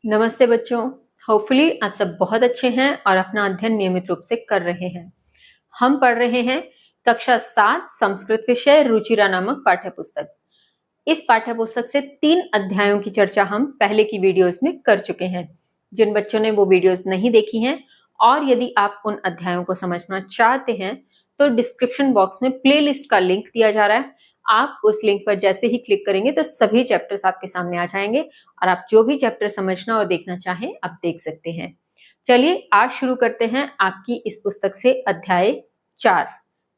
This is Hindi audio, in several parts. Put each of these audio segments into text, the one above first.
नमस्ते बच्चों। होपफुली आप सब बहुत अच्छे हैं और अपना अध्ययन नियमित रूप से कर रहे हैं। हम पढ़ रहे हैं कक्षा 7 संस्कृत विषय रुचिरा नामक पाठ्य पुस्तक। इस पाठ्य पुस्तक से 3 अध्यायों की चर्चा हम पहले की वीडियोस में कर चुके हैं। जिन बच्चों ने वो वीडियोस नहीं देखी हैं और यदि आप उन अध्यायों को समझना चाहते हैं तो डिस्क्रिप्शन बॉक्स में प्लेलिस्ट का लिंक दिया जा रहा है। आप उस लिंक पर जैसे ही क्लिक करेंगे तो सभी चैप्टर्स आपके सामने आ जाएंगे और आप जो भी चैप्टर समझना और देखना चाहें आप देख सकते हैं। चलिए आज शुरू करते हैं आपकी इस पुस्तक से अध्याय 4।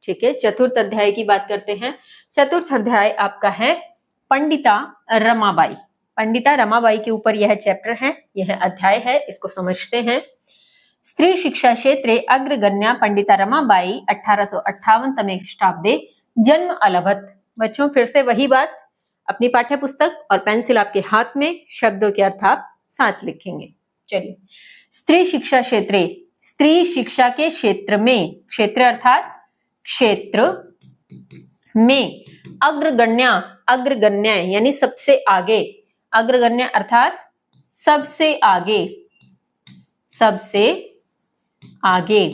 ठीक है, चतुर्थ अध्याय की बात करते हैं। चतुर्थ अध्याय आपका है पंडिता रमाबाई। पंडिता रमाबाई के ऊपर यह चैप्टर है, यह अध्याय है, इसको समझते हैं। स्त्री शिक्षा क्षेत्रे अग्रगण्या पंडिता रमाबाई 1858 तमे ख्रीष्टाब्दे जन्म अलभत। बच्चों फिर से वही बात, अपनी पाठ्य पुस्तक और पेंसिल आपके हाथ में, शब्दों के अर्थ आप साथ लिखेंगे। चलिए, स्त्री शिक्षा क्षेत्रे, स्त्री शिक्षा के क्षेत्र में, क्षेत्र अर्थात क्षेत्र में, अग्रगण्या, अग्रगण्य यानी सबसे आगे, अग्रगण्य अर्थात सबसे आगे, सबसे आगे,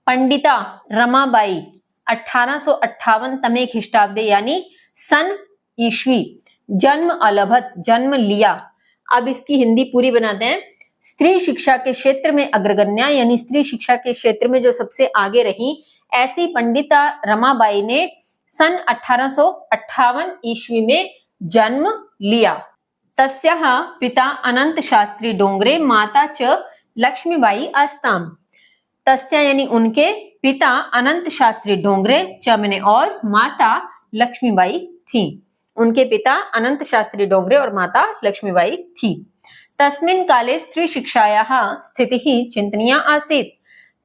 पंडिता रमाबाई 1858 तमे ख्रीष्टाब्दे यानी सन ईस्वी, जन्म अलभत जन्म लिया। अब इसकी हिंदी पूरी बनाते हैं। स्त्री शिक्षा के क्षेत्र में अग्रगण्या यानी स्त्री शिक्षा के क्षेत्र में जो सबसे आगे रही, ऐसी पंडिता रमाबाई ने सन 1858 ईस्वी में जन्म लिया। तस्याः पिता अनंत शास्त्री डोंगरे, माता च लक्ष्मीबाई आस्ताम। तस्या यानी उनके, पिता अनंत शास्त्री डोंगरे, च मैंने और, माता लक्ष्मीबाई थी। उनके पिता अनंत शास्त्री डोंगरे और माता लक्ष्मीबाई थी। तस्मिन् काले स्त्री शिक्षायाः स्थितिः चिंतनीया आसीत्।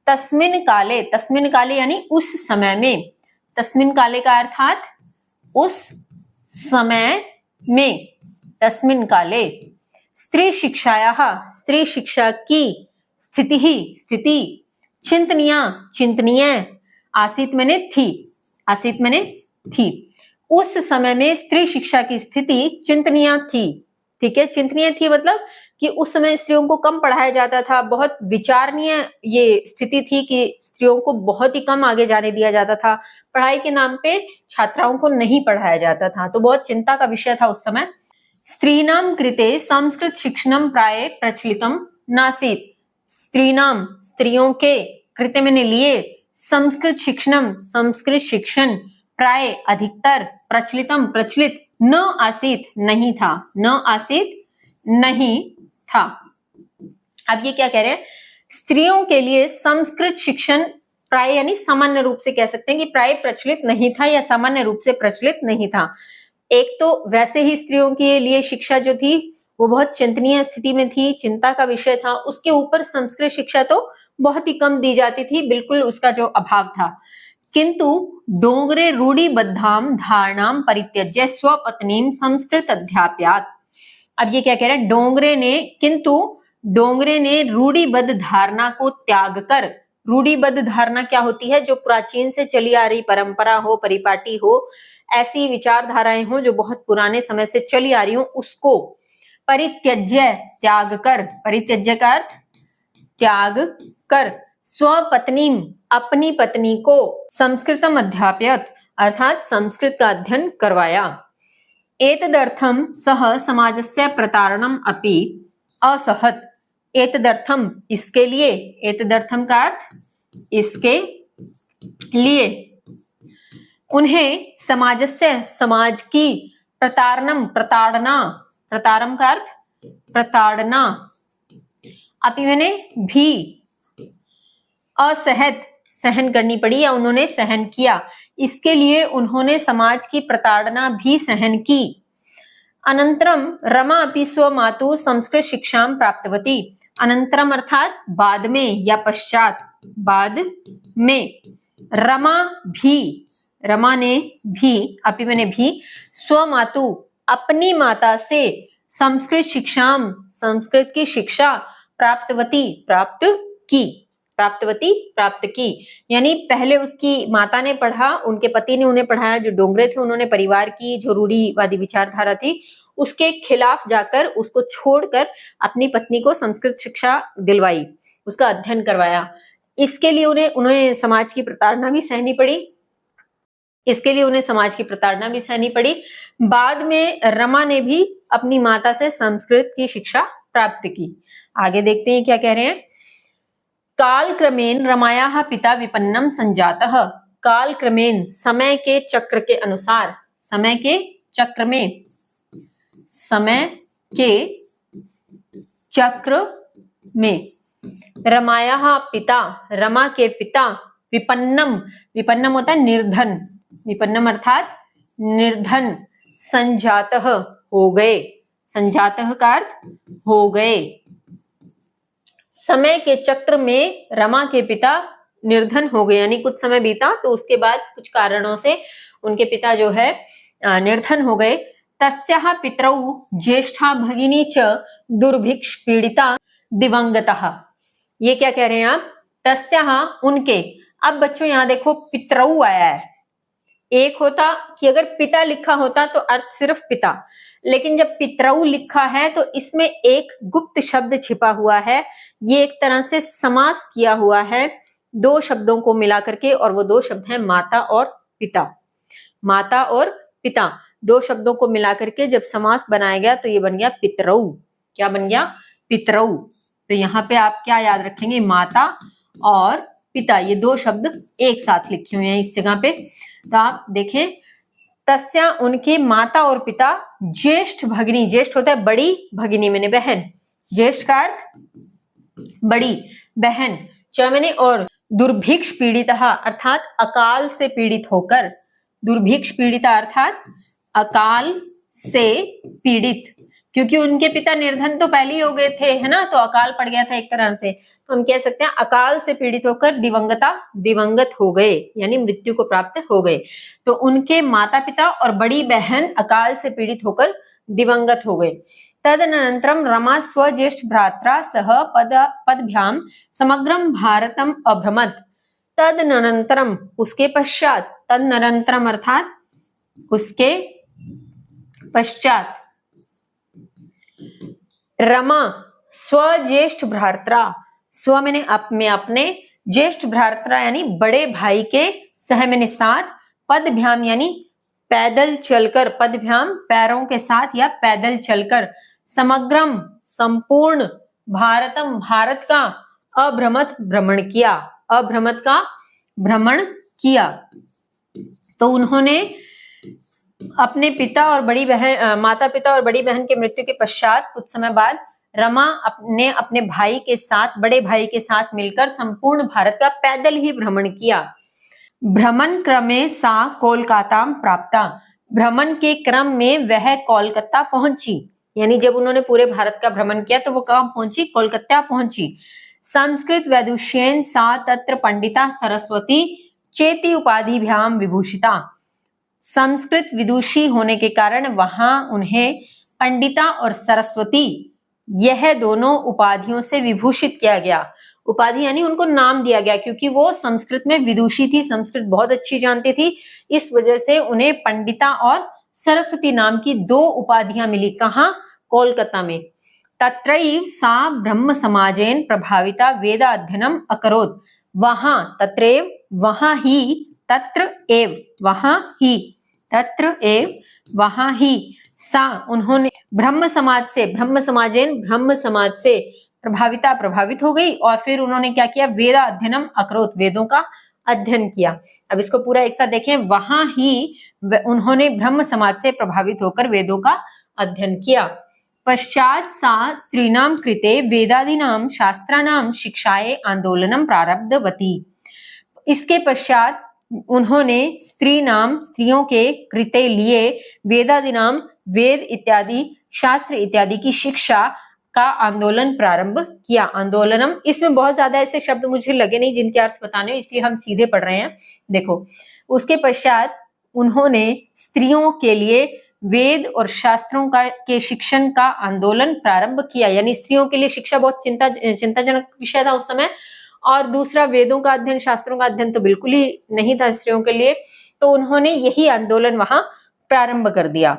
तस्मिन् काले, तस्मिन् काले यानी उस समय में, तस्मिन् काले का अर्थात उस समय में, तस्मिन् काले स्त्री शिक्षायाः, स्त्री शिक्षा की, स्थिति ही स्थिति, चिंतनीया चिंतनीय, आसीत मैंने थी, आसीत मैंने थी। उस समय में स्त्री शिक्षा की स्थिति चिंतनीय थी। ठीक है, चिंतनीय थी मतलब कि उस समय स्त्रियों को कम पढ़ाया जाता था, बहुत विचारणीय ये स्थिति थी कि स्त्रियों को बहुत ही कम आगे जाने दिया जाता था। पढ़ाई के नाम पे छात्राओं को नहीं पढ़ाया जाता था, तो बहुत चिंता का विषय था उस समय। स्त्रीणां कृते संस्कृत शिक्षणं प्राय प्रचलितम नासीत्। स्त्रीणां स्त्रियों के, कृते मैंने लिए, संस्कृत शिक्षणम संस्कृत शिक्षण, प्राय अधिकतर, प्रचलितम प्रचलित, न आसीत नहीं था, न आसीत नहीं था। अब ये क्या कह रहे हैं, स्त्रियों के लिए संस्कृत शिक्षण प्राय यानी सामान्य रूप से कह सकते हैं कि प्राय प्रचलित नहीं था या सामान्य रूप से प्रचलित नहीं था। एक तो वैसे ही स्त्रियों के लिए शिक्षा जो थी वो बहुत चिंतनीय स्थिति में थी, चिंता का विषय था। उसके ऊपर संस्कृत शिक्षा तो बहुत ही कम दी जाती थी, बिल्कुल उसका जो अभाव था। किंतु डोंगरे रूढ़िबद्धाम धारणाम परित्यज्य स्वपत्नीम संस्कृत अध्यापयात। अब ये क्या कह रहे हैं, डोंगरे ने, किंतु डोंगरे ने रूढ़िबद्ध धारणा को त्याग कर, रूढ़िबद्ध धारणा क्या होती है, जो प्राचीन से चली आ रही परंपरा हो, परिपाटी हो, ऐसी विचारधाराएं हो जो बहुत पुराने समय से चली आ रही हो, उसको परित्यज्य त्याग कर, परित्यज्य का अर्थ त्याग कर, स्वपत्नीम अपनी पत्नी को, संस्कृतम अध्यापयत अर्थात संस्कृत का अध्ययन करवाया। एतदर्थम सह समाजस्य प्रतारणम अपि असहत। एतदर्थम इसके लिए, एतदर्थम का अर्थ इसके लिए, उन्हें समाजस्य समाज की, प्रतारणम प्रताड़ना, प्रतारम का अर्थ प्रताड़ना, अपि मैंने भी, असहत सहन करनी पड़ी या उन्होंने सहन किया, इसके लिए उन्होंने समाज की प्रताड़ना भी सहन की। अनंतरम रमा अपि स्वमातु संस्कृत शिक्षां प्राप्तवती। अनंतरम अर्थात बाद में या पश्चात, बाद में, रमा भी, रमा ने भी, अपि मैंने भी, स्वमातु अपनी माता से, संस्कृत शिक्षां संस्कृत की शिक्षा, प्राप्तवती प्राप्त की, प्राप्तवती प्राप्त की, यानी पहले उसकी माता ने पढ़ा, उनके पति ने उन्हें पढ़ाया, जो डोंगरे थे उन्होंने परिवार की जो रूढ़िवादी विचारधारा थी उसके खिलाफ जाकर उसको छोड़कर अपनी पत्नी को संस्कृत शिक्षा दिलवाई, उसका अध्ययन करवाया। इसके लिए उन्हें समाज की प्रताड़ना भी सहनी पड़ी। बाद में रमा ने भी अपनी माता से संस्कृत की शिक्षा प्राप्त की। आगे देखते हैं क्या कह रहे हैं। कालक्रमेण रमायाः पिता विपन्नम संजातः। कालक्रमेण समय के चक्र के अनुसार, समय के चक्र में रमायाः पिता, रमा के पिता, विपन्नम होता है निर्धन, विपन्नम अर्थात निर्धन, संजातः हो गए, संजातः का अर्थ हो गए। समय के चक्र में रमा के पिता निर्धन हो गए, यानी कुछ समय बीता तो उसके बाद कुछ कारणों से उनके पिता जो है निर्धन हो गए। तस्याः पितरौ ज्येष्ठा भगिनी च दुर्भिक्ष पीड़िता दिवंगतः। ये क्या कह रहे हैं आप, तस्याः उनके। अब बच्चों यहां देखो पितरौ आया है, एक होता कि अगर पिता लिखा होता तो अर्थ सिर्फ पिता, लेकिन जब पितरौ लिखा है तो इसमें एक गुप्त शब्द छिपा हुआ है। ये एक तरह से समास किया हुआ है दो शब्दों को मिला करके, और वो दो शब्द हैं माता और पिता। माता और पिता दो शब्दों को मिला करके जब समास बनाया गया तो ये बन गया पितरौ। क्या बन गया, पितरौ। तो यहाँ पे आप क्या याद रखेंगे, माता और पिता, ये दो शब्द एक साथ लिखे हुए हैं इस जगह पे। तो आप देखें, तस्या उनके माता और पिता, ज्येष्ठ भगिनी, ज्येष्ठ होता है बड़ी, भगिनी मैंने बहन, ज्येष्ठ का अर्थ बड़ी बहन, च मैंने और, दुर्भिक्ष पीड़िता अर्थात अकाल से पीड़ित होकर, दुर्भिक्ष पीड़िता अर्थात अकाल से पीड़ित, क्योंकि उनके पिता निर्धन तो पहले ही हो गए थे, है ना, तो अकाल पड़ गया था एक तरह से, तो हम कह सकते हैं अकाल से पीड़ित होकर दिवंगत हो गए, यानी मृत्यु को प्राप्त हो गए। तो उनके माता पिता और बड़ी बहन अकाल से पीड़ित होकर दिवंगत हो गए। तदनंतरम रमा स्वज्येष्ठ भ्रात्रा सह पदभ्याम समग्रम भारतम अभ्रमत। तदनंतरम उसके पश्चात, तदनंतरम अर्थात उसके पश्चात, रमा स्वज्येष्ठ भ्रात्रा, स्व मैंने अपने, ज्येष्ठ भ्रात्रा यानी बड़े भाई के, सह मैंने साथ, पदभ्याम यानी पैदल चलकर, पदभ्याम पैरों के साथ या पैदल चलकर, समग्रम संपूर्ण, भारतम भारत का, अभ्रमत भ्रमण किया, अभ्रमत का भ्रमण किया। तो उन्होंने अपने पिता और बड़ी बहन, माता पिता और बड़ी बहन के मृत्यु के पश्चात कुछ समय बाद रमा ने अपने भाई के साथ, बड़े भाई के साथ मिलकर संपूर्ण भारत का पैदल ही भ्रमण किया। भ्रमण क्रमे सा कोलकाता प्राप्ता, भ्रमण के क्रम में वह कोलकाता पहुंची, यानी जब उन्होंने पूरे भारत का भ्रमण किया तो वो कहां पहुंची, कोलकाता पहुंची। संस्कृत वैदुष्येन सा तत्र पंडिता सरस्वती चेति उपाधिभ्याम विभूषिता। संस्कृत विदुषी होने के कारण वहां उन्हें पंडिता और सरस्वती, यह दोनों उपाधियों से विभूषित किया गया। उपाधि यानी उनको नाम दिया गया, क्योंकि वो संस्कृत में विदुषी थी, संस्कृत बहुत अच्छी जानती थी, इस वजह से उन्हें पंडिता और सरस्वती नाम की दो उपाधियां मिली। कहाँ, कोलकाता में। तत्रैव सा ब्रह्म समाजेन प्रभाविता वेदाध्ययनम अकरोत्। वहां, तत्रैव वहां ही, तत्र एव वहां ही, तत्र एव वहां ही, सा उन्होंने, ब्रह्म समाज से, ब्रह्म समाजेन ब्रह्म समाज से, प्रभाविता प्रभावित हो गई, और फिर उन्होंने क्या किया, वेदा अध्ययनम अकरोत, वेदों का अध्ययन किया। अब इसको पूरा एक साथ देखें, वहां ही उन्होंने ब्रह्म समाज से प्रभावित होकर वेदों का अध्ययन किया। पश्चात सा स्त्रीणाम कृते वेदादीनाम शास्त्राणाम शिक्षाए आंदोलनम प्रारब्धवती। इसके पश्चात उन्होंने स्त्रियों के कृते लिए वेदादीनाम, वेद इत्यादि, शास्त्र इत्यादि की शिक्षा का आंदोलन प्रारंभ किया। आंदोलनम, इसमें बहुत ज्यादा ऐसे शब्द मुझे लगे नहीं जिनके अर्थ बताने हो, इसलिए हम सीधे पढ़ रहे हैं। देखो, उसके पश्चात उन्होंने स्त्रियों के लिए वेद और शास्त्रों के शिक्षण का आंदोलन प्रारंभ किया, यानी स्त्रियों के लिए शिक्षा बहुत चिंताजनक विषय था उस समय, और दूसरा वेदों का अध्ययन, शास्त्रों का अध्ययन तो बिल्कुल ही नहीं था स्त्रियों के लिए, तो उन्होंने यही आंदोलन वहां प्रारंभ कर दिया।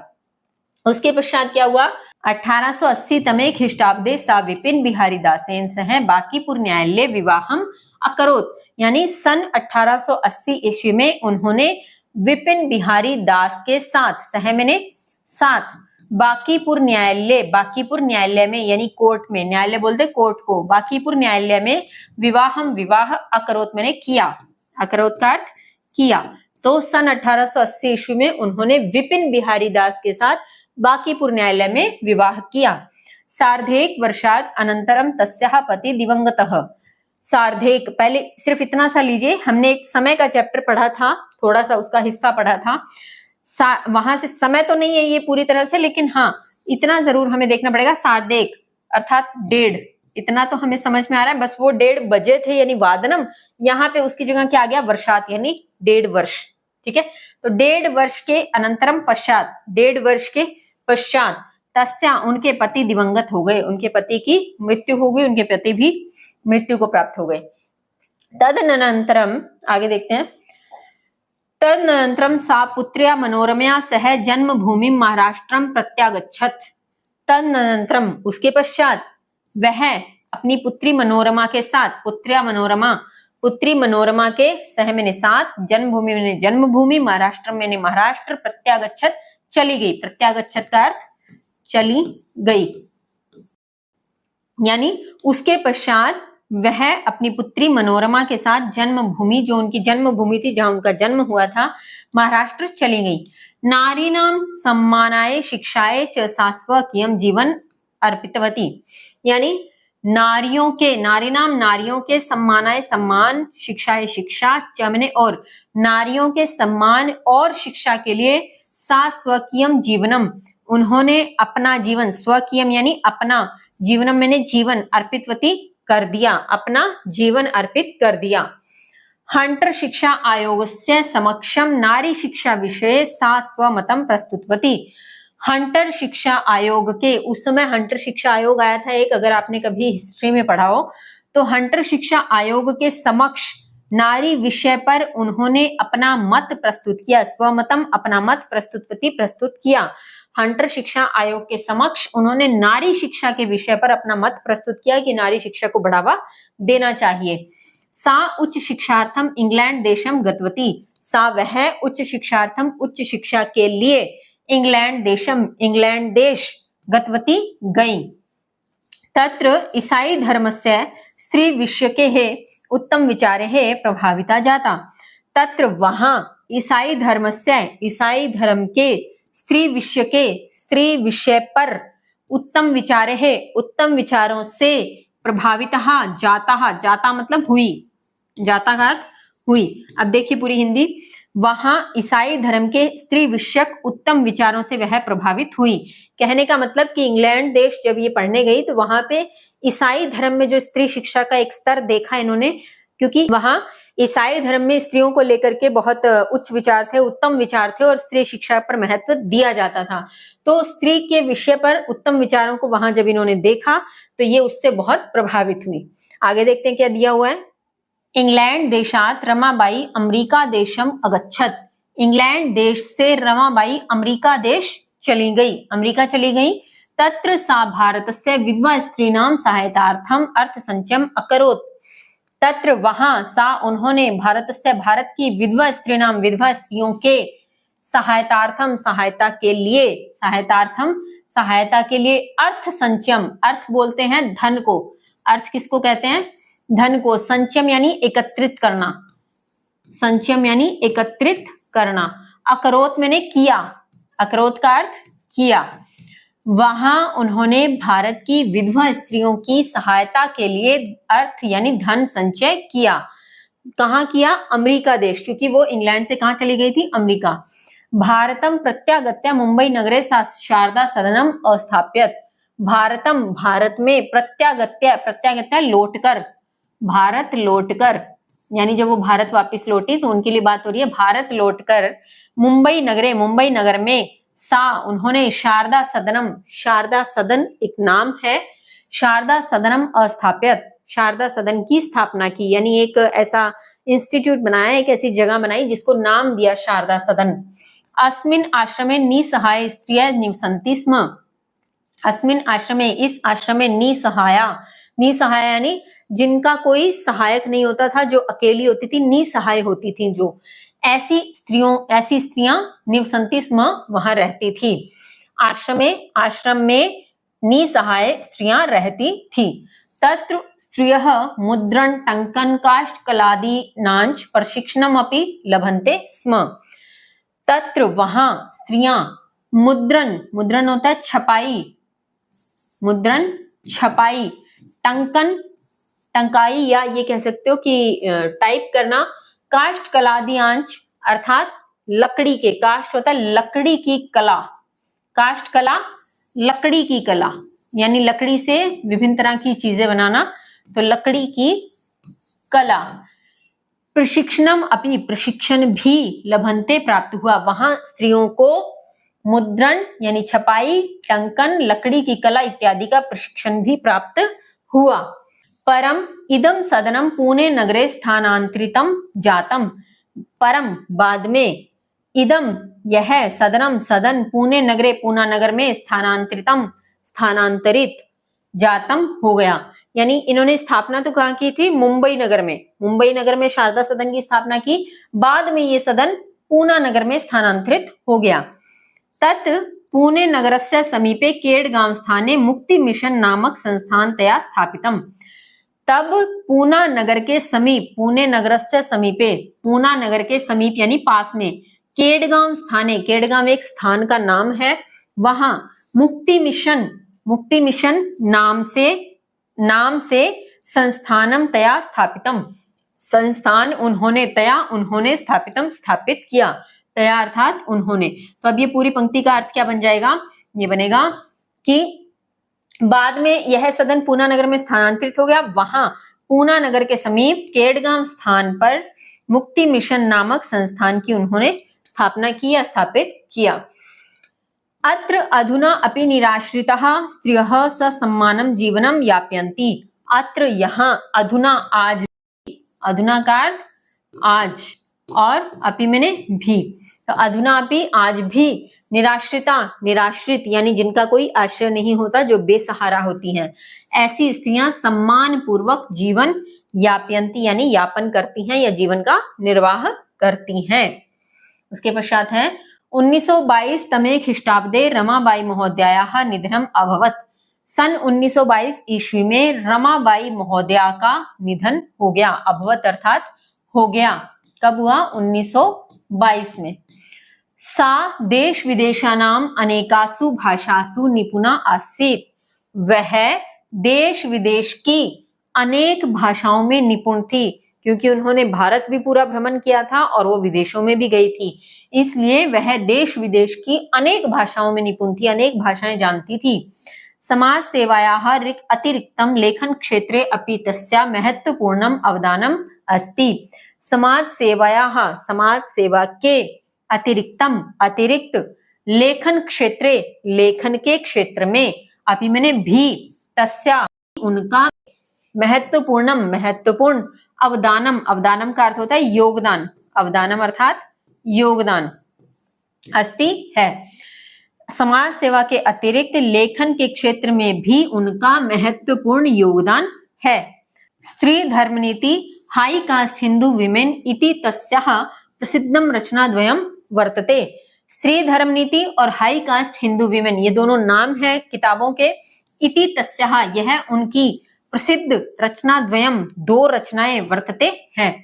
उसके पश्चात क्या हुआ, 1880 तमे ख्रीष्टाब्दे सा विपिन बिहारी दासेन सह बांकीपुर न्यायालय विवाहम अकरोत, यानी सन 1880 ईस्वी में उन्होंने विपिन बिहारी दास के साथ, सह मैंने साथ, बांकीपुर न्यायालय में यानी कोर्ट में, न्यायालय बोलते कोर्ट को, बांकीपुर न्यायालय में विवाहम विवाह अकरोत मैंने किया, अकरोत का अर्थ किया। तो सन 1880 ईस्वी में उन्होंने विपिन बिहारी दास के साथ बांकीपुर न्यायालय में विवाह किया। सार्धेक वर्षात् अनंतरम तस्याः पति दिवंगतः, सार्धेक, पहले सिर्फ इतना सा लीजिए, हमने एक समय का चैप्टर पढ़ा था, थोड़ा सा उसका हिस्सा पढ़ा था, वहां से समय तो नहीं है ये पूरी तरह से, लेकिन हाँ इतना जरूर हमें देखना पड़ेगा, सार्धेक अर्थात डेढ़, इतना तो हमें समझ में आ रहा है, बस वो 1.5 बजे थे यानी वादनम, यहाँ पे उसकी जगह क्या आ गया, वर्षात यानी 1.5 वर्ष, ठीक है। तो 1.5 वर्ष के अनंतरम पश्चात, 1.5 वर्ष के पश्चात, तस्या उनके पति दिवंगत हो गए, उनके पति की मृत्यु हो गई, उनके पति भी मृत्यु को प्राप्त हो गए। तदनंतरम आगे देखते हैं, तदनंतरम सा पुत्र्या मनोरमया सह जन्मभूमि महाराष्ट्रम प्रत्यागच्छत, तदनंतरम उसके पश्चात वह अपनी पुत्री मनोरमा के साथ, पुत्र्या मनोरमा, पुत्री मनोरमा के सह मैंने साथ, जन्मभूमि मैंने जन्मभूमि, महाराष्ट्र मैंने महाराष्ट्र, प्रत्यागच्छत चली गई, प्रत्यागच्छत का अर्थ चली गई, यानी उसके पश्चात वह अपनी पुत्री मनोरमा के साथ जन्मभूमि, जो उनकी जन्मभूमि थी जहां उनका जन्म हुआ था, महाराष्ट्र चली गई। नारीणाम सम्मानाय शिक्षाय च सा स्वकीयम जीवन अर्पितवती, यानी नारियों के, नारीणाम नारियों के, सम्मानाय सम्मान, शिक्षाय शिक्षा, चमने और नारियों के सम्मान और शिक्षा के लिए, सा स्वकीयम जीवनम उन्होंने अपना जीवन, स्वकीयम यानी अपना, जीवनम मैंने जीवन, अर्पितवती कर दिया, अपना जीवन अर्पित कर दिया। हंटर शिक्षा आयोग से समक्षम नारी शिक्षा विषय सा स्वमतम प्रस्तुतवती, हंटर शिक्षा आयोग के, उस समय हंटर शिक्षा आयोग आया था एक, अगर आपने कभी हिस्ट्री में पढ़ा हो तो, हंटर शिक्षा आयोग के समक्ष नारी विषय पर उन्होंने अपना मत प्रस्तुत किया, स्वमतम अपना मत प्रस्तुतवती प्रस्तुत किया। हंटर शिक्षा आयोग के समक्ष उन्होंने नारी शिक्षा के विषय पर अपना मत प्रस्तुत किया कि नारी शिक्षा को बढ़ावा देना चाहिए। सा उच्च शिक्षार्थम इंग्लैंड देशम गतवती, सा वह उच्च शिक्षार्थम उच्च शिक्षा के लिए इंग्लैंड देशम इंग्लैंड देश गतवती गई। तत्र ईसाई धर्मस्य स्त्री विषयके उत्तम विचारे प्रभाविता जाता, तत्र वहां ईसाई धर्मस्य, ईसाई धर्म के, स्त्री विषय के, स्त्री विषय पर, उत्तम विचारे है, उत्तम विचारों से, प्रभाविता जाता, जाता मतलब हुई, जाता का अर्थ हुई। अब देखिए पूरी हिंदी, वहां ईसाई धर्म के स्त्री विषयक उत्तम विचारों से वह प्रभावित हुई, कहने का मतलब कि इंग्लैंड देश जब ये पढ़ने गई तो वहां पे ईसाई धर्म में जो स्त्री शिक्षा का एक स्तर देखा इन्होंने, क्योंकि वहां ईसाई धर्म में स्त्रियों को लेकर के बहुत उच्च विचार थे, उत्तम विचार थे और स्त्री शिक्षा पर महत्व दिया जाता था, तो स्त्री के विषय पर उत्तम विचारों को वहां जब इन्होंने देखा तो ये उससे बहुत प्रभावित हुई। आगे देखते हैं क्या दिया हुआ है। इंग्लैंड देशात रमाबाई अमेरिका देशम अगच्छत, इंग्लैंड देश से रमाबाई अमेरिका देश चली गई, अमेरिका चली गई। तत्र सा भारतस्य विधवा स्त्रीणाम सहायतार्थम अर्थ संचयम अकरोत, तत्र वहां सा उन्होंने भारतस्य भारत की विधवा स्त्रीणाम विधवा स्त्रियों के सहायतार्थम सहायता के लिए, सहायतार्थम सहायता के लिए अर्थ संचयम, अर्थ बोलते हैं धन को, अर्थ किसको कहते हैं, धन को, संचयम यानी एकत्रित करना, संचयम यानी एकत्रित करना, अकरोत मैंने किया, अकरोत का अर्थ किया। वहां उन्होंने भारत की विधवा स्त्रियों की सहायता के लिए अर्थ यानी धन संचय किया। कहाँ किया, अमेरिका देश, क्योंकि वो इंग्लैंड से कहाँ चली गई थी, अमेरिका। भारतम प्रत्यागत्य मुंबई नगरे शारदा सदनम अस्थाप्यत, भारतम भारत में, प्रत्यागत्य प्रत्यागत्य लौटकर, भारत लौटकर, यानी जब वो भारत वापस लौटी तो उनके लिए बात हो रही है, भारत लौटकर मुंबई नगरे, मुंबई नगर में, सा उन्होंने शारदा सदनम, शारदा सदन एक नाम है, शारदा सदनम अस्थाप्यत, शारदा सदन की स्थापना की, यानी एक ऐसा इंस्टीट्यूट बनाया, एक ऐसी जगह बनाई जिसको नाम दिया शारदा सदन। अस्मिन् आश्रमे निसहाय स्त्रियः निवसन्ति स्म। अस्मिन् आश्रमे, इस आश्रम में, निसहाय यानी जिनका कोई सहायक नहीं होता था, जो अकेली होती थी, निसहाय होती थी, जो ऐसी स्त्रियां निवसन्ति स्म, वहां रहती थी। आश्रम में निसहाय स्त्रियां रहती थी। तत्र स्त्रियः मुद्रण टंकन काष्ठ कलादीनांच प्रशिक्षणमपि लभन्ते स्म। तत्र वहां स्त्रियां मुद्रण होता है छपाई, मुद्रण छपाई, टंकाई या ये कह सकते हो कि टाइप करना, काष्ठ कलादीनांच अर्थात लकड़ी के, काष्ठ होता है लकड़ी की कला, काष्ठ कला लकड़ी की कला यानी लकड़ी से विभिन्न तरह की चीजें बनाना, तो लकड़ी की कला। प्रशिक्षणम अपि, प्रशिक्षण भी, लभन्ते प्राप्त हुआ, वहां स्त्रियों को मुद्रण यानी छपाई, टंकन, लकड़ी की कला इत्यादि का प्रशिक्षण भी प्राप्त हुआ। परम इदम सदनम पुणे नगरे स्थानांतरितम जातम, परम बाद में, इदम यह, सदनम सदन, पुणे नगरे पूना नगर में, स्थानांतरितम स्थानांतरित, जातम हो गया, यानी इन्होंने स्थापना तो कहाँ की थी, मुंबई नगर में शारदा सदन की स्थापना की, बाद में ये सदन पूना नगर में स्थानांतरित हो गया। तत् पुणे नगरस्य समीपे केडगांव स्थाने मुक्ति मिशन नामक संस्थान तया स्थापितम। तब पूना नगर के समीप, पुणे नगरस्य समीपे, पूना नगर के समीप यानी पास में, केडगांव स्थाने, केडगांव एक स्थान का नाम है, वहां मुक्ति मिशन नाम से संस्थानम तया स्थापितम, संस्थान उन्होंने स्थापित किया, तया अर्थात उन्होंने। तो अब ये पूरी पंक्ति का अर्थ क्या बन जाएगा, ये बनेगा कि बाद में यह सदन पूना नगर में स्थानांतरित हो गया, वहां पूना नगर के समीप केडगांव स्थान पर मुक्ति मिशन नामक संस्थान की उन्होंने स्थापना की या स्थापित किया। अत्र अधुना अपि निराश्रिताः स्त्रियः ससम्मानं जीवनं यापयन्ति। अत्र यहाँ, अधुना आज, अधुना का आज, और अपि मैंने भी, तो अधुना अपि आज भी, निराश्रित यानी जिनका कोई आश्रय नहीं होता, जो बेसहारा होती हैं, ऐसी स्त्रियां सम्मान पूर्वक जीवन यापयन्ति यानी यापन करती हैं या जीवन का निर्वाह करती हैं। उसके पश्चात है 1922 तमे ख्रीष्टाब्दे रमाबाई महोदयायाः निधनम अभवत्। सन 1922 ईस्वी में रमाबाई महोदया का निधन हो गया, अभवत अर्थात हो गया, कब हुआ, 1922 में। सा देश विदेशानाम अनेकासु भाषासु निपुणा आसीत्। वह देश विदेश की अनेक भाषाओं में निपुण थी, क्योंकि उन्होंने भारत भी पूरा भ्रमण किया था और वो विदेशों में भी गई थी, इसलिए वह देश विदेश की अनेक भाषाओं में निपुण थी, अनेक भाषाएं जानती थी। समाज सेवायाः अतिरिक्तं लेखन क्षेत्रे अपि तस्या महत्वपूर्णम अवदानम अस्ति। समाज सेवा के अतिरिक्त लेखन क्षेत्रे, लेखन के क्षेत्र में, अपि मैंने भी, तस्या उनका, महत्वपूर्ण, अवदानम का अर्थ होता है योगदान, अवदानम अर्थात योगदान, अस्ति है। समाज सेवा के अतिरिक्त लेखन के क्षेत्र में भी उनका महत्वपूर्ण योगदान है। स्त्री धर्मनीति हाई कास्ट हिंदू विमेन इति तस्याः प्रसिद्धम रचनाद्वयम वर्तते। स्त्री धर्मनीति और हाई कास्ट हिंदू विमेन, ये दोनों नाम है किताबों के। इति तस्याः, यह उनकी प्रसिद्ध रचनाद्वयम, दो रचनाएं वर्तते हैं।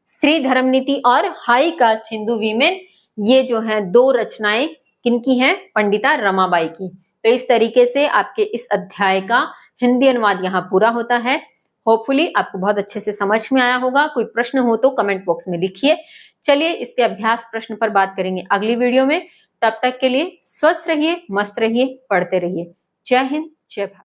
स्त्री धर्मनीति और हाई कास्ट हिंदू वीमेन, ये जो हैं दो रचनाएं किनकी हैं, पंडिता रमाबाई की। तो इस तरीके से आपके इस अध्याय का हिंदी अनुवाद यहाँ पूरा होता है। होपफुली आपको बहुत अच्छे से समझ में आया होगा। कोई प्रश्न हो तो कमेंट बॉक्स में लिखिए। चलिए इसके अभ्यास प्रश्न पर बात करेंगे अगली वीडियो में। तब तक के लिए स्वस्थ रहिए, मस्त रहिए, पढ़ते रहिए। जय हिंद, जय भारत।